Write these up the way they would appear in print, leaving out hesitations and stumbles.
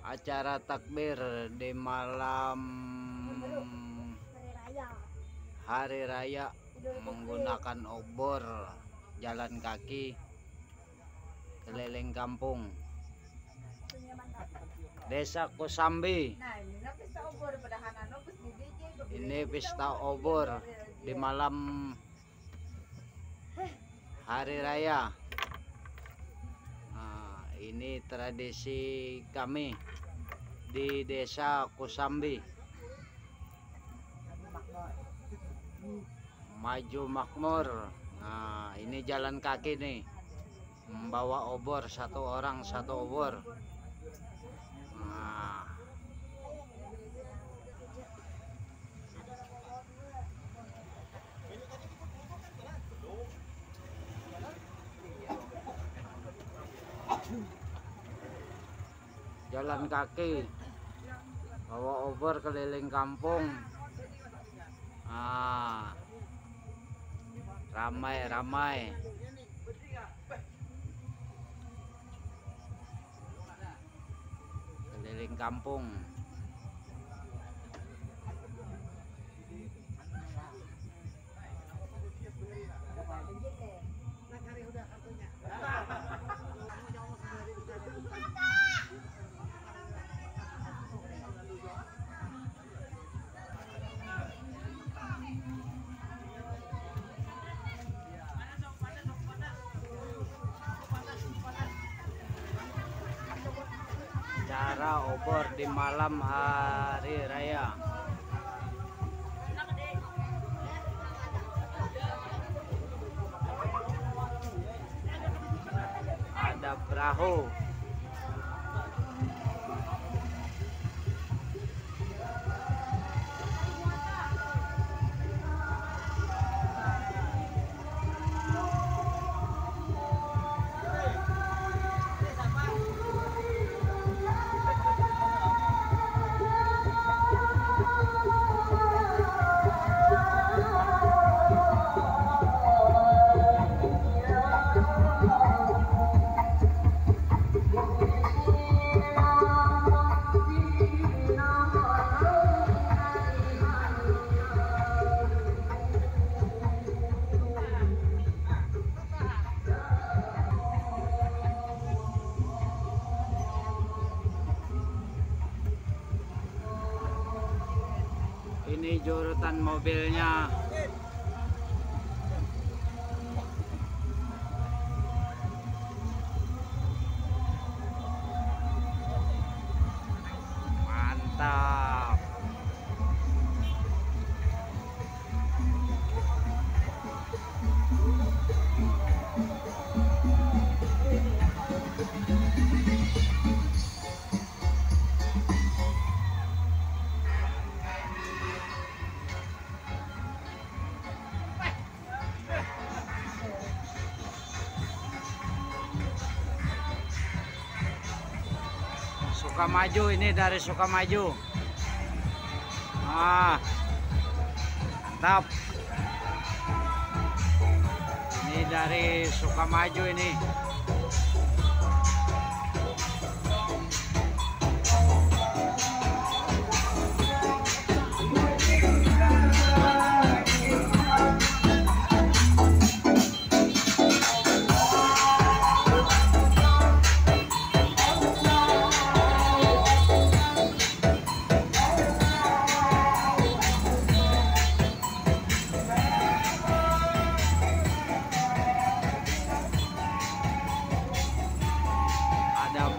Acara takbir di malam hari raya menggunakan obor, jalan kaki keliling kampung Desa Kosambi. Ini pesta obor di malam hari raya. Nah, ini tradisi kami di Desa Kosambi. Maju makmur. Nah, ini jalan kaki nih, membawa obor, satu orang satu obor. Nah, jalan kaki bawa obor keliling kampung. Ramai keliling kampung. Cara obor di malam hari raya. Ada perahu. Ini jurutan mobilnya. Mantap. Sukamaju, ini dari Sukamaju. Mantap. Ini dari Sukamaju ini.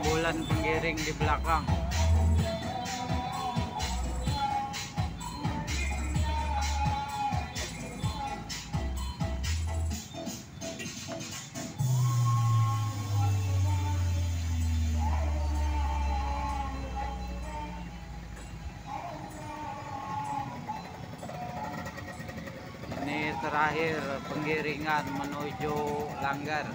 Bulan penggiring di belakang. Ini terakhir penggiringan menuju Langgar.